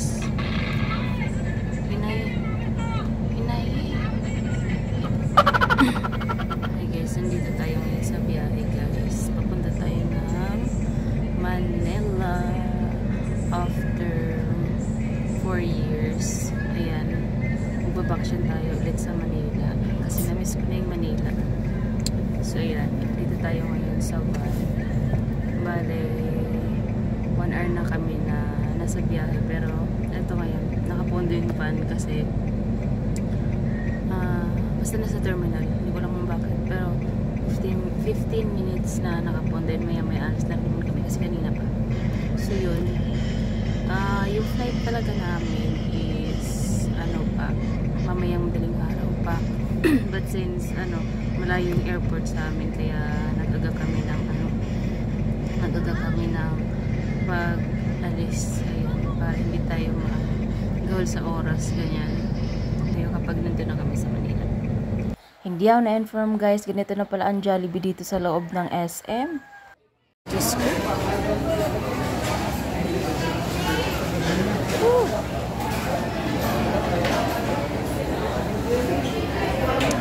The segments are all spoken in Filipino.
guys. Hinay. Hi guys, nandito tayo ngayon sa biyahe guys. Papunta tayo ng Manila after 4 years. Ayan, magbabaksyon tayo ulit sa Manila kasi na-miss ko na yung Manila. So ayan, dito tayo ngayon sa van. Bale, 1 hour na kami na nasa biyahe, pero eto ngayon, nakapondo yung van kasi basta nasa terminal, hindi ko lang kung bakit, pero 15 minutes na nakapondo, and maya alas na rin kami kasi kanina pa. So yun, yung flight talaga namin is mamayang madaling araw pa. But since malayo yung airport sa amin, kaya nagaga kami ng pag-alis, ayun, para hindi tayo mag-gawal sa oras, ganyan. Tayo kapag nandun na kami sa Manila. Hindi ako na-inform guys, ganito na pala ang Jollibee dito sa loob ng SM. Diyos ko.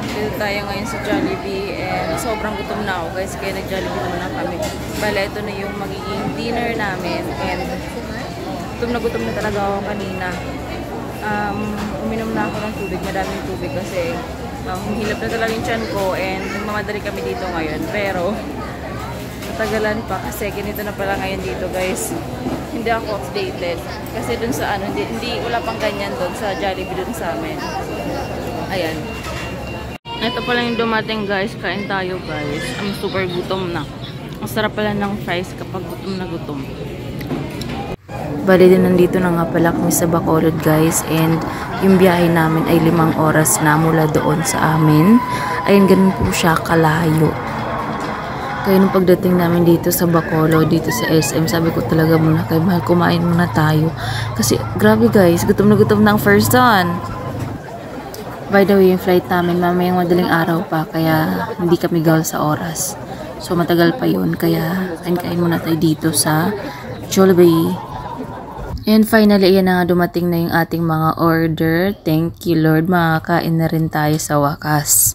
Dito tayo ngayon sa Jollibee, and sobrang gutom na ako guys, kaya nag-Jollibee naman na kami. Bale, ito na yung magiging dinner namin, and gutom na talaga ako kanina. Uminom na ako ng tubig, madaming tubig kasi humihilap na talaga yung tiyan ko, and nagmamadali kami dito ngayon, pero natagalan pa kasi ganito na pala ngayon dito guys. Hindi ako updated kasi dun sa hindi wala pang ganyan dun sa Jollibee dun sa amin. Ayan, ito pala yung dumating guys. Kain tayo guys. I'm super gutom na. Ang sarap pala ng fries kapag gutom na gutom. Bali din nandito na nga pala kami sa Bacolod guys, and yung biyahe namin ay 5 oras na mula doon sa amin. Ayun, ganun po siya kalayo. Kaya nung pagdating namin dito sa Bacolod, dito sa SM, sabi ko talaga muna kay mahal, kumain muna tayo. Kasi grabe guys, gutom na ang first one. By the way, yung flight namin mamayang madaling araw pa, kaya hindi kami gawal sa oras. So matagal pa yun, kaya kain muna tayo dito sa Jollibee. And finally, ayan na nga, dumating na yung ating mga order. Thank you Lord, makakain na rin tayo sa wakas.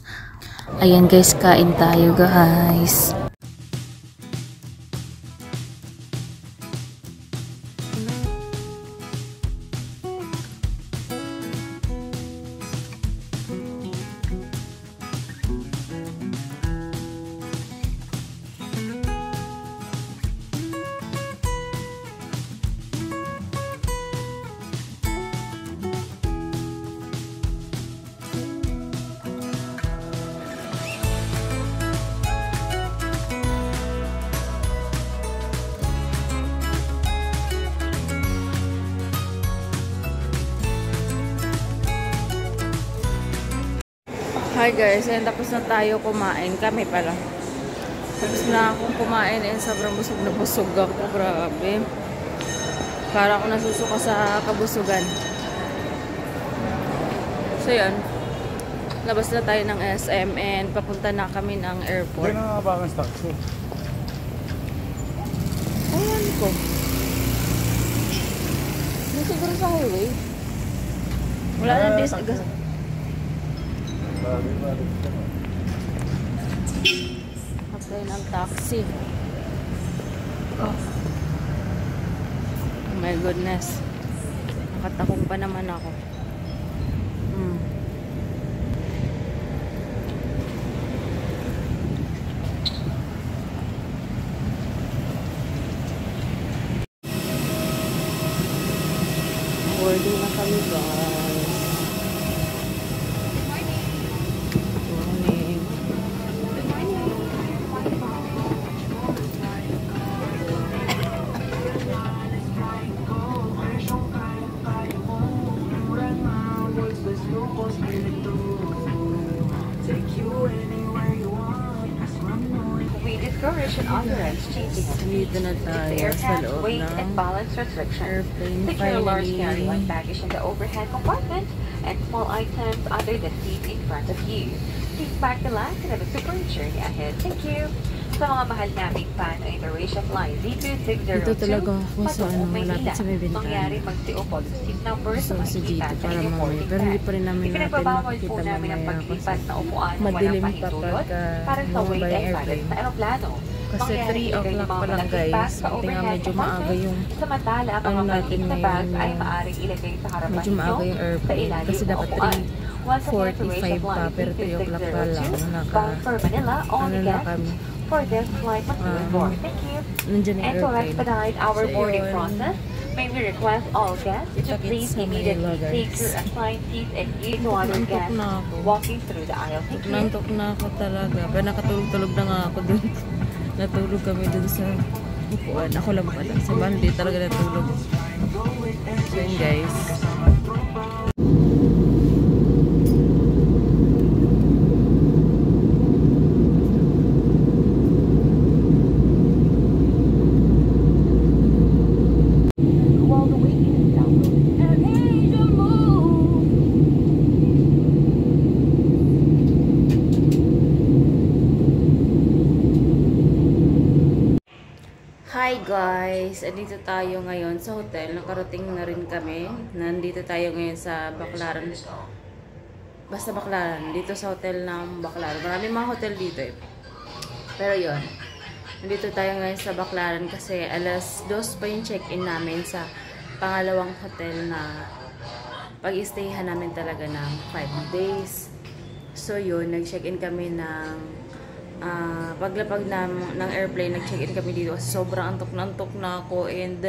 Ayan guys, kain tayo guys. Hi guys, and tapos na tayo kumain. Kami pala. Tapos na akong kumain, and sobrang busog na busog ako. Grabe. Para ako nasusuka sa kabusugan. So yun. Labas na tayo ng SM, and papunta na kami ng airport. Hindi na nga ba ang taxi? Ayan ko. Hindi siguro sa highway. Wala na this. Patay ng taxi. Oh my goodness. Nakatakong pa naman ako. Boarding na kami guys. Dito na tayo sa loob ng airplane. Secure large carry-on baggage in the overhead compartment and small items under the seat in front of you. Please pack the last and have a super journey ahead. Thank you. Sa mga mahal naming fan ay Croatia Flight D2602 Dito talaga ako sa patungong malapit sa may bintana. Mangyari mag-TO seat number sa So, dito makikita sa para inyong mamaya. boarding Pero hindi pass. pa rin namin natin Ipinagbabawal po makikita namin ang mamaya paglipat kasi na upuan walang madilim pa pahintulot pagka para sa bumaba wait yung and airplane. silence sa aeroplano. Kasi 3 o'clock pa lang guys. Buti nga medyo maaga yung Samantala, ang ano mga natin maliit na ngayon, bag ay yung maaaring ilagay sa harapan medyo maaga yung sa airplane. ilalim Kasi ng dapat upuan. Once again, 3:45 pa, pero 3 o'clock pa lang. bound for Manila, all Ano na guests kami. for this flight must be on board. Thank you. Nandiyan yung And to airplane. expedite our So, boarding yun. process, may we request all guests to Kita-kits please sa Manila, immediately guys. take your assigned seat and eat to other Nantok guests na ako. walking through the aisle. Thank you. Nantok na ako talaga. Pero nakatulog-tulog na nga ako dun. Natulog kami dun sa upuan. Ako lang pala. Sa bandi talaga natulog. So yun guys. Hi guys! Andito tayo ngayon sa hotel. Nakarating na rin kami. Nandito tayo ngayon sa Baclaran. Basta Baclaran. Dito sa hotel ng Baclaran. Maraming mga hotel dito eh. Pero yon. Nandito tayo ngayon sa Baclaran kasi alas 2 pa yung check-in namin sa pangalawang hotel na pag-stayhan namin talaga ng 5 days. So yun, nag-check-in kami ng paglapag ng airplane, nag-check-in kami dito kasi sobrang antok na ako and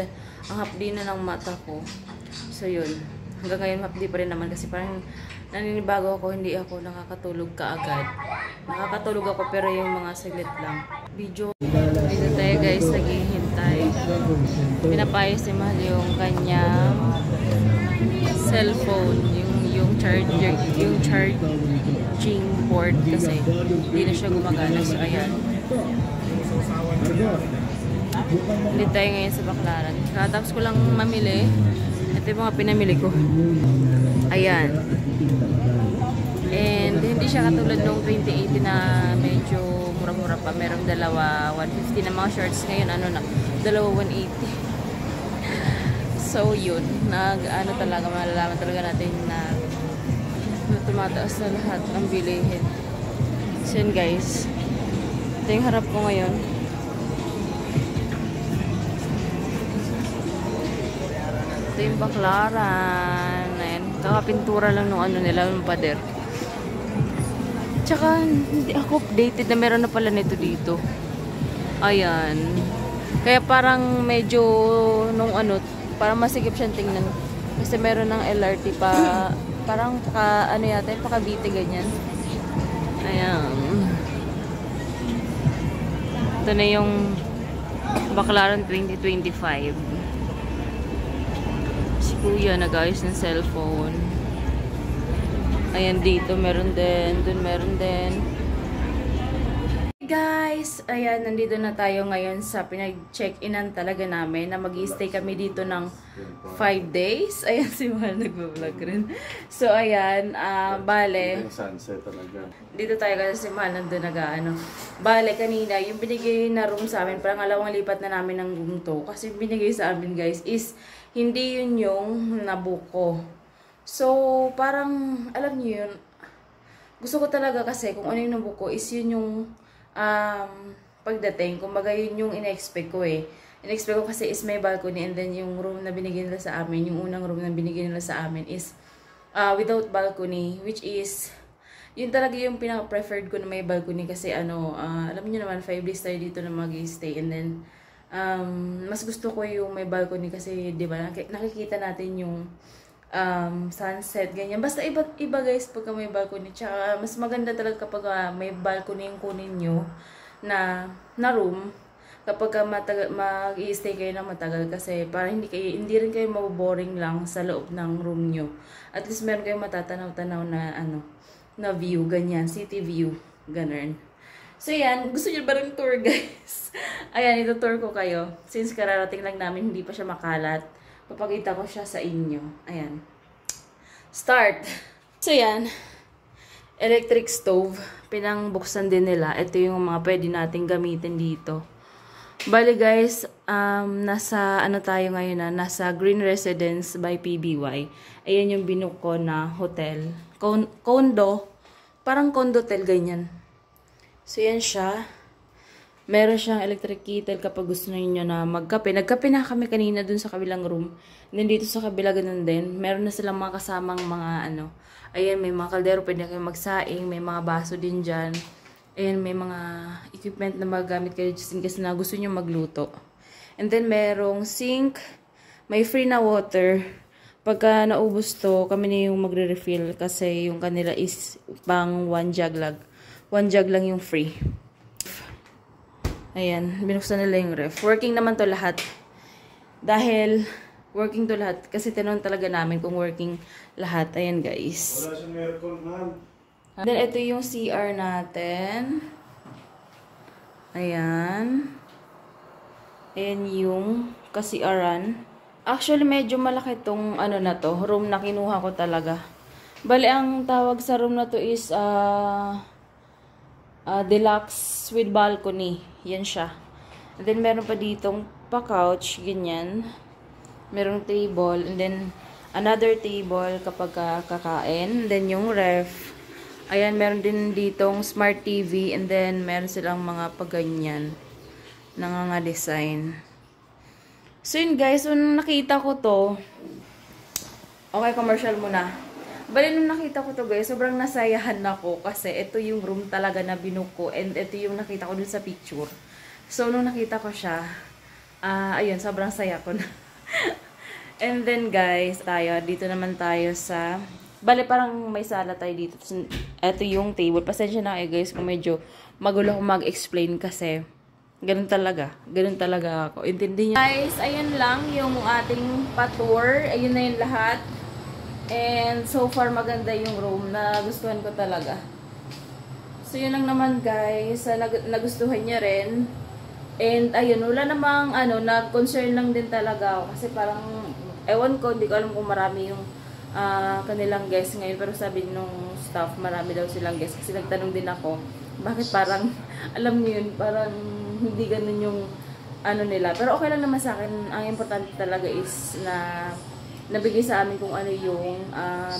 ang hapdi na ng mata ko. So yun, hanggang ngayon hapdi pa rin naman kasi parang naninibago ako, hindi ako nakakatulog kaagad. Nakakatulog ako pero yung mga saglit lang. Video. Dito tayo guys, naghihintay. Pinapayos ni Mahal yung kanyang cellphone, yung charger, yung charging port kasi hindi na siya gumagana. So ayan. Hindi tayo ngayon sa Baclaran. Katapos ko lang mamili. Ito yung mga pinamili ko. Ayan. And hindi siya katulad nung 2018 na medyo mura-mura pa. Merong dalawa 150 na mga shorts. Ngayon ano na, dalawa 180. So yun, ano talaga, malalaman talaga natin na tumataas na lahat ng bilihin. So yun guys, ito yung harap ko ngayon. Ito yung Baclaran. Ayan, kakapintura lang nung ano nila, yung pader. Tsaka hindi ako updated na meron na pala nito dito. Ayan. Kaya parang medyo nung ano, parang masigip siyang tingnan. Kasi meron ng LRT pa, parang ano yata, pakabite ganyan. Ayan. Ito na yung Baclaran 2025. Si Kuya nag-ayos ng cellphone. Ayan, dito meron din, dun meron din. Guys, ayan, nandito na tayo ngayon sa pinag-check-inan talaga namin na mag-i-stay kami dito ng 5 days. Ayan, si Mahal nagbablog rin. So, ayan, bale. Sunset talaga. Dito tayo kasi si Mahal nandun nag-ano. Bale, kanina, yung binigay na room sa amin, parang alawang lipat na namin ng room to. Kasi binigay sa amin, guys, is hindi yun yung nabuko. So, parang, alam niyo yun, gusto ko talaga kasi kung ano yung nabuko is yun yung pagdating, kumbaga yun yung in-expect ko eh. In-expect ko kasi is may balcony and then yung room na binigyan nila sa amin, yung unang room na binigyan nila sa amin is without balcony, which is yun talaga yung pinaka-preferred ko na may balcony kasi ano, alam niyo naman 5 days tayo dito na mag-stay and then mas gusto ko yung may balcony kasi 'di ba nakikita natin yung sunset, ganyan. Basta iba guys pagka may balcony. Tsaka mas maganda talaga kapag may balcony yung kunin nyo na room. Kapag mag-i-stay kayo na matagal kasi para hindi rin kayo maboboring lang sa loob ng room nyo. At least meron kayong matatanaw-tanaw na na view, ganyan. City view. Ganun. So yan, gusto nyo ba rin tour guys? Ayan, ito tour ko kayo. Since kararating lang namin, hindi pa siya makalat. Papakita ko siya sa inyo. Ayan. Start. So, yan. electric stove. Pinangbuksan din nila. Ito yung mga pwede nating gamitin dito. Bali guys, nasa ano tayo ngayon na, nasa Green Residence by PBY. Ayan yung binook ko na hotel. Condo. Parang condotel ganyan. So yan siya. Meron siyang electric kettle kapag gusto niyo na magkape. Nagkape na kami kanina dun sa kabilang room. Then dito sa kabila ganun din. Meron na silang mga kasamang mga ano. Ayan, may mga kaldero. Pwede kayo magsaing. May mga baso din dyan. Ayan, may mga equipment na magagamit kayo just in case na gusto niyo magluto. And then merong sink. May free na water. Pagka naubos to, kami na yung magre-refill. Kasi yung kanila is pang 1 jug lang. 1 jug lang yung free. Ayan, binuksan nila yung ref. Working naman to lahat. Dahil, working to lahat. Kasi tinanong talaga namin kung working lahat. Ayan, guys. Wala siyang aircon, man. Then, ito yung CR natin. Ayan. Ayan yung ka-CRan. Actually, medyo malaki tong ano na to. Room na kinuha ko talaga. Bali, ang tawag sa room na to is, deluxe with balcony. Yan siya. And then, meron pa ditong pa-couch. Ganyan. Merong table. And then, another table kapag kakain. And then, yung ref. Ayan, meron din ditong smart TV. And then, meron silang mga paganyan. Design. So, yun guys. Nung nakita ko to. Okay, commercial muna. Bali, nung nakita ko to guys, sobrang nasayahan ako kasi ito yung room talaga na binuko ko and ito yung nakita ko dun sa picture. So, nung nakita ko siya, ayun, sobrang saya ko na. And then guys, dito naman tayo sa, bali parang may sala tayo dito. Ito yung table. Pasensya na kayo guys kung medyo magulo akong mag-explain kasi ganun talaga ako. Intindi niyo. Guys, ayun lang yung ating pa-tour. Ayun na yung lahat. And so far maganda yung room na gustuhan ko talaga. So yun lang naman guys, nagustuhan niya rin. And ayun, wala namang nag-concern lang din talaga ako kasi parang ewan ko, hindi ko alam kung marami yung kanilang guests ngayon, pero sabi nung staff marami daw silang guests kasi nagtanong din ako, bakit parang alam niyo yun, parang hindi ganun yung nila. Pero okay lang naman sa akin, ang importante talaga is na nabigay sa amin kung ano yung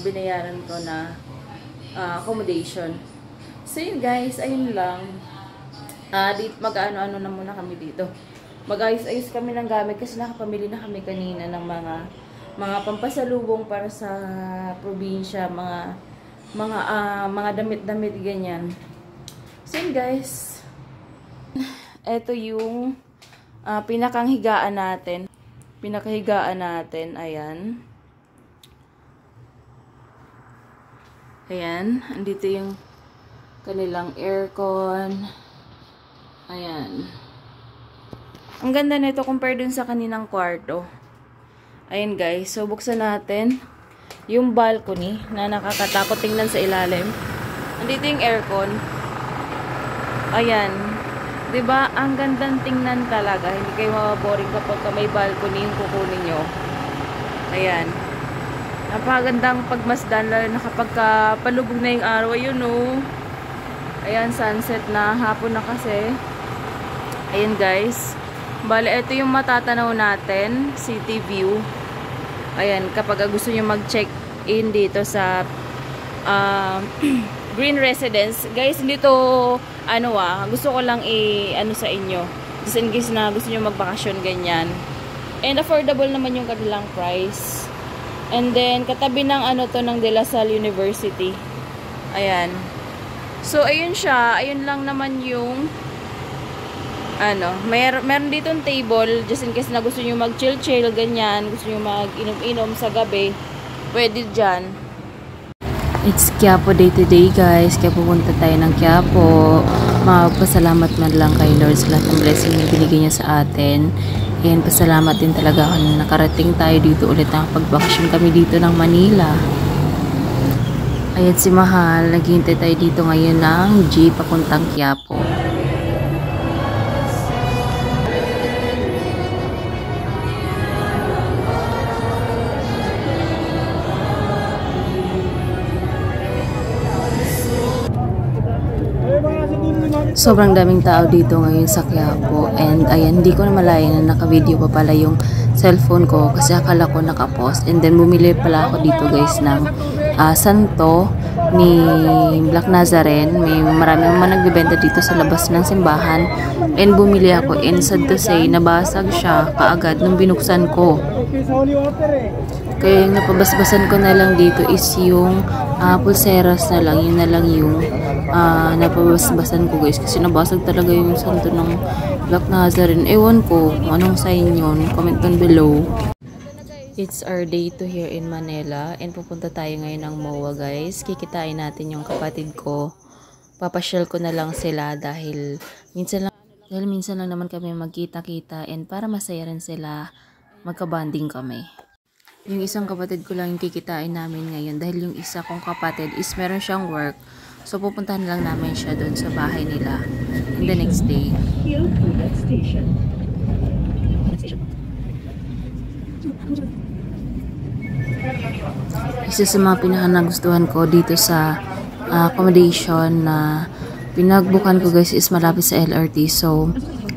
binayaran ko na accommodation. So yun guys, ayun lang. Dito mag-ano-ano na muna kami dito. Mag-ayos-ayos kami ng gamit kasi nakapamili na kami kanina ng mga pampasalubong para sa probinsya, mga damit-damit ganyan. So yun guys. Ito yung pinakahigaan natin. Ayan. Ayan, andito yung kanilang aircon. Ayan. Ang ganda nito compare dun sa kaninang kwarto. Ayan guys, so buksan natin yung balcony na nakakatakot tingnan sa ilalim. Andito yung aircon. Ayan. Diba? Ang gandang tingnan talaga. Hindi kayo maboring kapag may balcony yung kukunin nyo. Ayan. Napakagandang pagmasdan lalo na kapag palubog na yung araw. Ayun o. Ayan, sunset na. Hapon na kasi. Ayan guys. Bale, ito yung matatanaw natin. City view. Ayan, kapag gusto nyo mag-check-in dito sa Green Residence. Guys, hindi to gusto ko lang sa inyo. Just in case na gusto nyo magbakasyon ganyan. And affordable naman yung kanilang price. And then, katabi ng ng De La Salle University. Ayan. So, ayun siya. Ayun lang naman yung meron ditong table just in case na gusto nyo mag-chill-chill ganyan. Gusto nyo mag-inom-inom sa gabi. Pwede dyan. It's Quiapo Day today guys, kaya pupunta tayo ng Quiapo. Magpasalamat man lang kay Lord sa lahat ng blessing na binigay niya sa atin. And pasalamat din talaga ako na nakarating tayo dito ulit, nakapagbakasyon kami dito ng Manila. Ayan si Mahal, naghihintay tayo dito ngayon ng jeep papuntang Quiapo. Sobrang daming tao dito ngayon sa Quiapo. And ayan, hindi ko na malayan na naka-video pa pala yung cellphone ko kasi akala ko naka-post. And then bumili pala ako dito guys ng santo ni Black Nazarene. Marami naman nagbibenta dito sa labas ng simbahan. And bumili ako. And sad to say, nabasag siya kaagad nung binuksan ko. Kaya yung napabasbasan ko na lang dito is yung pulseras na lang. Yun na lang yung napabasbasan ko guys. Kasi nabasag talaga yung santo ng Black Nazarene. Ewan ko kung anong sign yun. Comment down below. It's our day 2 here in Manila. And pupunta tayo ngayon ng MOA guys. Kikitain natin yung kapatid ko. Papasyal ko na lang sila dahil minsan lang naman kami magkita-kita. And para masaya rin sila, magka-bonding kami. Yung isang kapatid ko lang yung kikitain namin ngayon dahil yung isa kong kapatid is meron siyang work. So pupuntahan lang namin siya doon sa bahay nila in the next day. Isa sa mga pinaka-nagustuhan ko dito sa accommodation na pinagbukan ko guys is malapit sa LRT. So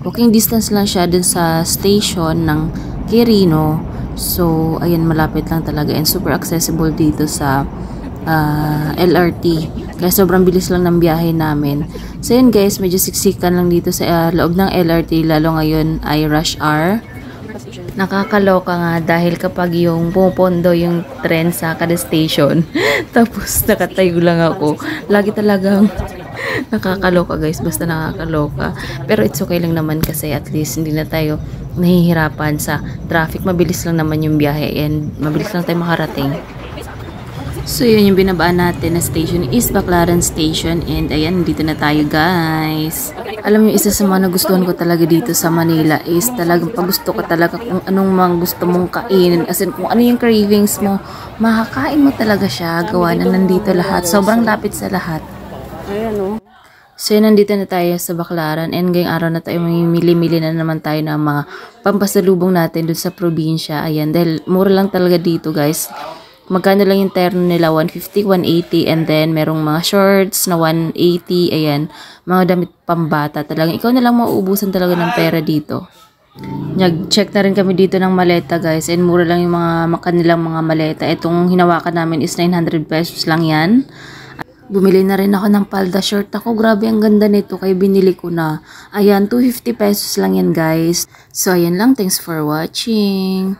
walking distance lang siya dun sa station ng Quirino. So, ayan, malapit lang talaga and super accessible dito sa LRT. Kaya sobrang bilis lang ng biyahe namin. So, yun guys, medyo siksikan lang dito sa loob ng LRT, lalo ngayon ay rush hour. Nakakaloka nga dahil kapag yung pupondo yung tren sa kada station, tapos nakatayo lang ako, lagi talagang nakakaloka guys, basta nakakaloka. Pero it's okay lang naman kasi at least hindi na tayo nahihirapan sa traffic. Mabilis lang naman yung biyahe and mabilis lang tayo makarating. So yun yung binabaan natin na station is Baclaran Station and ayan, dito na tayo guys. Alam niyo, isa sa mga nagustuhan ko talaga dito sa Manila is talagang pagusto ko talaga kung anong mga gusto mong kainin. As in, kung ano yung cravings mo, makakain mo talaga siya. Gawa na nandito lahat. Sobrang lapit sa lahat. Ayan o. So, nandito na tayo sa Baclaran and ngayong araw na tayo mamimili-mili na naman tayo ng mga pampasalubong natin dun sa probinsya. Ayan, dahil mura lang talaga dito guys. Magkano lang yung terno nila, 150, 180 and then merong mga shorts na 180, ayan, mga damit pambata talaga. Ikaw na lang mauubusan talaga ng pera dito. Nag-check na rin kami dito ng maleta guys and mura lang yung mga kanilang mga maleta. Itong hinawakan namin is 900 pesos lang yan. Bumili na rin ako ng palda short ako. Grabe, ang ganda nito. Kaya binili ko na. Ayan, 250 pesos lang yan guys. So, ayan lang. Thanks for watching.